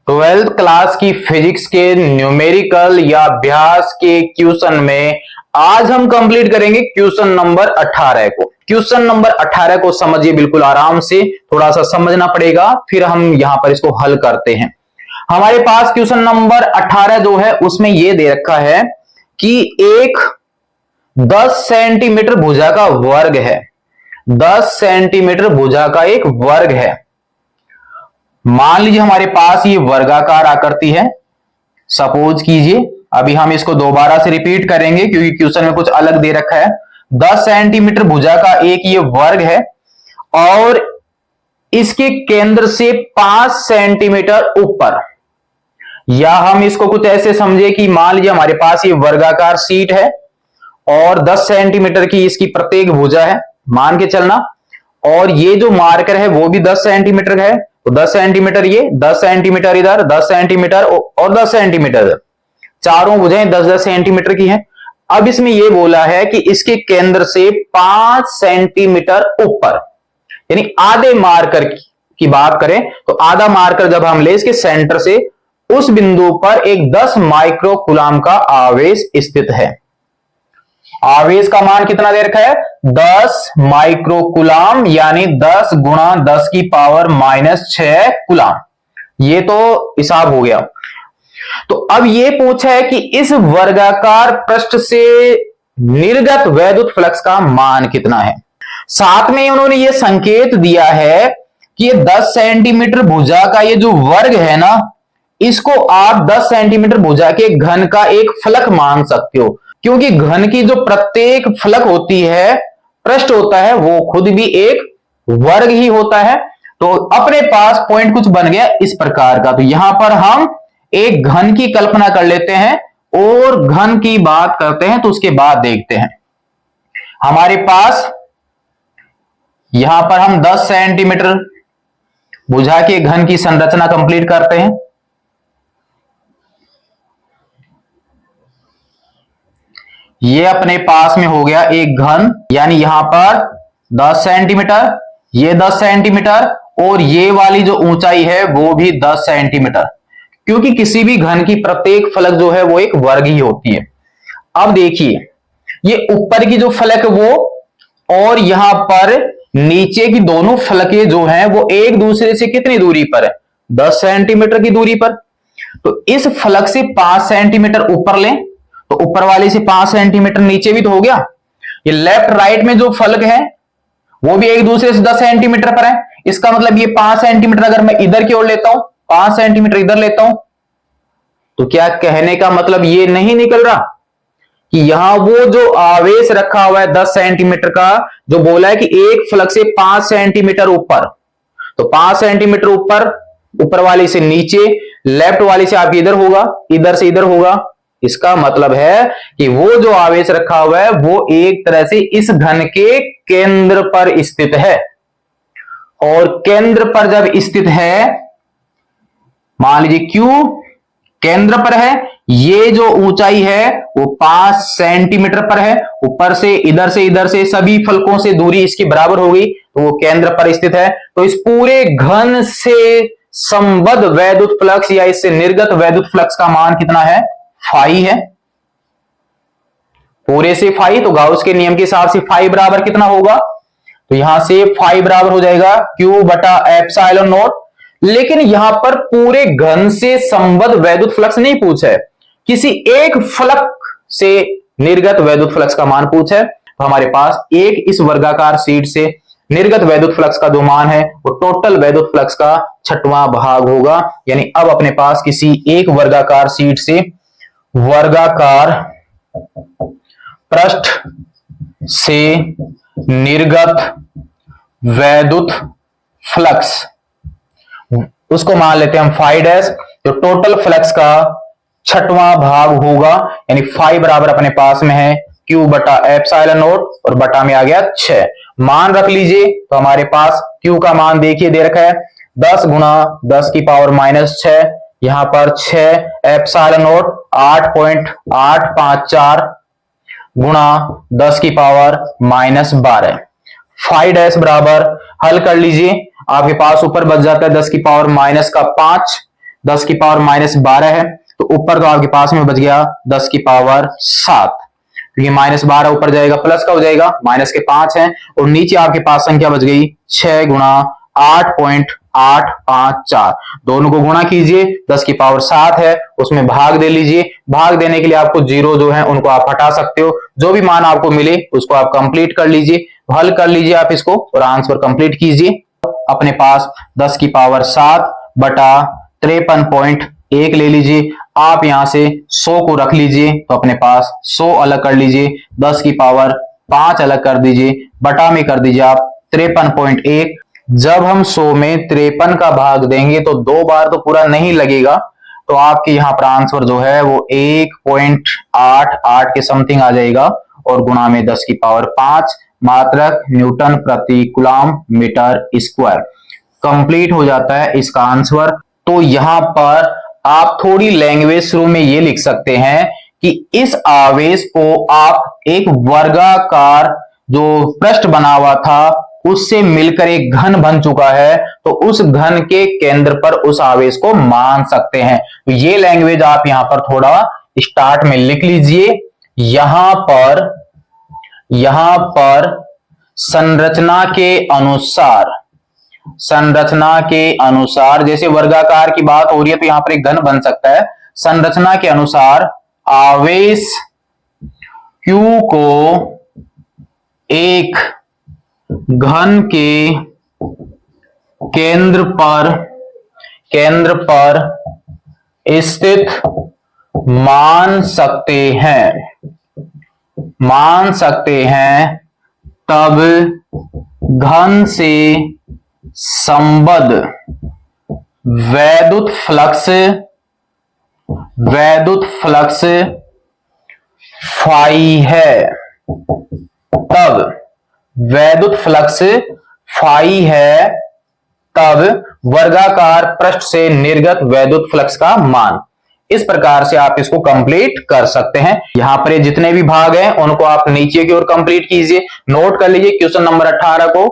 Twelfth class की physics के numerical या अभ्यास के क्वेश्चन में आज हम कंप्लीट करेंगे क्वेश्चन नंबर 18 को। क्वेश्चन नंबर 18 को समझिए बिल्कुल आराम से, थोड़ा सा समझना पड़ेगा, फिर हम यहां पर इसको हल करते हैं। हमारे पास क्वेश्चन नंबर 18 जो है उसमें यह दे रखा है कि एक 10 सेंटीमीटर भुजा का वर्ग है। 10 सेंटीमीटर भुजा का एक वर्ग है। मान लीजिए हमारे पास ये वर्गाकार आकृति है, सपोज कीजिए। अभी हम इसको दोबारा से रिपीट करेंगे क्योंकि क्वेश्चन में कुछ अलग दे रखा है। 10 सेंटीमीटर भुजा का एक ये वर्ग है और इसके केंद्र से 5 सेंटीमीटर ऊपर, या हम इसको कुछ ऐसे समझे कि मान लीजिए हमारे पास ये वर्गाकार शीट है और 10 सेंटीमीटर की इसकी प्रत्येक भुजा है, मान के चलना, और ये जो मार्कर है वो भी 10 सेंटीमीटर है। तो 10 सेंटीमीटर ये, 10 सेंटीमीटर इधर, 10 सेंटीमीटर और 10 सेंटीमीटर, चारों भुजाएं 10-10 सेंटीमीटर की हैं। अब इसमें ये बोला है कि इसके केंद्र से 5 सेंटीमीटर ऊपर, यानी आधे मार्कर की बात करें तो आधा मार्कर जब हम ले इसके सेंटर से, उस बिंदु पर एक 10 माइक्रो कूलम का आवेश स्थित है। आवेश का मान कितना दे रखा है? 10 माइक्रो कूलम, यानी 10 गुणा 10 की पावर -6 कूलम। ये तो हिसाब हो गया। तो अब ये पूछा है कि इस वर्गाकार पृष्ठ से निर्गत वैद्युत फ्लक्स का मान कितना है। साथ में उन्होंने ये संकेत दिया है कि ये 10 सेंटीमीटर भुजा का ये जो वर्ग है ना, इसको आप 10 सेंटीमीटर भुजा के घन का एक फलक मान सकते हो, क्योंकि घन की जो प्रत्येक फलक होती है, पृष्ठ होता है, वो खुद भी एक वर्ग ही होता है। तो अपने पास पॉइंट कुछ बन गया इस प्रकार का। तो यहां पर हम एक घन की कल्पना कर लेते हैं और घन की बात करते हैं, तो उसके बाद देखते हैं। हमारे पास यहां पर हम 10 सेंटीमीटर भुजा के घन की संरचना कंप्लीट करते हैं। ये अपने पास में हो गया एक घन, यानी यहां पर 10 सेंटीमीटर, ये 10 सेंटीमीटर और ये वाली जो ऊंचाई है वो भी 10 सेंटीमीटर, क्योंकि किसी भी घन की प्रत्येक फलक जो है वो एक वर्ग ही होती है। अब देखिए, ये ऊपर की जो फलक वो और यहां पर नीचे की दोनों फलकें जो हैं वो एक दूसरे से कितनी दूरी पर है? 10 सेंटीमीटर की दूरी पर। तो इस फलक से 5 सेंटीमीटर ऊपर लें, तो ऊपर वाले से 5 सेंटीमीटर नीचे भी तो हो गया। ये लेफ्ट राइट में जो फलक है वो भी एक दूसरे से 10 सेंटीमीटर पर है। इसका मतलब ये 5 सेंटीमीटर अगर मैं इधर की ओर लेता हूं, 5 सेंटीमीटर इधर लेता हूं, तो क्या कहने का मतलब ये नहीं निकल रहा कि यहां वो जो आवेश रखा हुआ है 10 सेंटीमीटर का, जो बोला है कि एक फलक से 5 सेंटीमीटर ऊपर, तो 5 सेंटीमीटर ऊपर, ऊपर वाले से नीचे, लेफ्ट वाले से आप इधर होगा, इधर से इधर होगा। इसका मतलब है कि वो जो आवेश रखा हुआ है वो एक तरह से इस घन के केंद्र पर स्थित है, और केंद्र पर जब स्थित है, मान लीजिए Q केंद्र पर है, ये जो ऊंचाई है वो 5 सेंटीमीटर पर है, ऊपर से इधर से सभी फलकों से दूरी इसकी बराबर हो गई, तो वो केंद्र पर स्थित है। तो इस पूरे घन से संबद्ध वैद्युत फ्लक्स या इससे निर्गत वैद्युत फ्लक्स का मान कितना है? फाई है। पूरे से फाई, तो गाउस के नियम के हिसाब से फाई बराबर कितना होगा? तो यहां से फाई बराबर हो जाएगा Q बटा एप्सिलॉन नॉट। लेकिन यहां पर पूरे घन से संबद्ध वैद्युत फ्लक्स नहीं पूछा है, किसी एक फलक से निर्गत वैद्युत फ्लक्स का मान पूछा है। तो हमारे पास एक इस वर्गाकार शीट से निर्गत वैद्युत फ्लक्स का जो मान है वो टोटल वैद्युत फ्लक्स का 6वां भाग होगा। यानी अब अपने पास किसी एक वर्गाकार शीट से वर्गाकार पृष्ठ से निर्गत वैद्युत फ्लक्स, उसको मान लेते हैं हम फाई डैश, जो टोटल फ्लक्स का 6वां भाग होगा। यानी फाई बराबर अपने पास में है Q बटा एप्सिलॉन नॉट और बटा में आ गया 6। मान रख लीजिए, तो हमारे पास Q का मान देखिए दे रखा है 10 गुणा 10 की पावर -6, यहां पर 6 एप्सिलॉन नॉट 8.854 गुणा 10 की पावर -12। फाई डैश बराबर, हल कर लीजिए, आपके पास ऊपर बच जाता है 10 की पावर -5, 10 की पावर -12 है, तो ऊपर तो आपके पास में बच गया 10 की पावर 7, क्योंकि -12 ऊपर जाएगा प्लस का हो जाएगा, माइनस के 5 है, और नीचे आपके पास संख्या बच गई 6 गुणा 8.854, दोनों को गुणा कीजिए, 10 की पावर 7 है, उसमें भाग दे लीजिए। भाग देने के लिए आपको जीरो जो है उनको आप हटा सकते हो, जो भी मान आपको मिले उसको आप कंप्लीट कर लीजिए, हल कर लीजिए आप इसको और आंसर कंप्लीट कीजिए। अपने पास 10 की पावर 7 बटा 53.1 ले लीजिए, आप यहां से 100 को रख लीजिए, तो अपने पास 100 अलग कर लीजिए, 10 की पावर 5 अलग कर दीजिए, बटा में कर दीजिए आप 53.1। जब हम 100 में 53 का भाग देंगे तो 2 बार तो पूरा नहीं लगेगा, तो आपके यहां पर आंसर जो है वो 1.88 के समथिंग आ जाएगा, और गुणा में 10 की पावर 5 मात्रक न्यूटन प्रति कूलम मीटर स्क्वायर कंप्लीट हो जाता है इसका आंसर। तो यहां पर आप थोड़ी लैंग्वेज शुरू में ये लिख सकते हैं कि इस आवेश को आप एक वर्गाकार जो पृष्ठ बना हुआ था उससे मिलकर एक घन बन चुका है, तो उस घन के केंद्र पर उस आवेश को मान सकते हैं। तो ये लैंग्वेज आप यहां पर थोड़ा स्टार्ट में लिख लीजिए। यहां पर संरचना के अनुसार जैसे वर्गाकार की बात हो रही है तो यहां पर एक घन बन सकता है। संरचना के अनुसार आवेश Q को एक घन के केंद्र पर स्थित मान सकते हैं, तब घन से संबद्ध वैद्युत फ्लक्स फाई है। तब वर्गाकार पृष्ठ से निर्गत वैद्युत फ्लक्स का मान। इस प्रकार से आप इसको कंप्लीट कर सकते हैं। यहां पर जितने भी भाग हैं उनको आप नीचे की ओर कंप्लीट कीजिए, नोट कर लीजिए क्वेश्चन नंबर 18 को।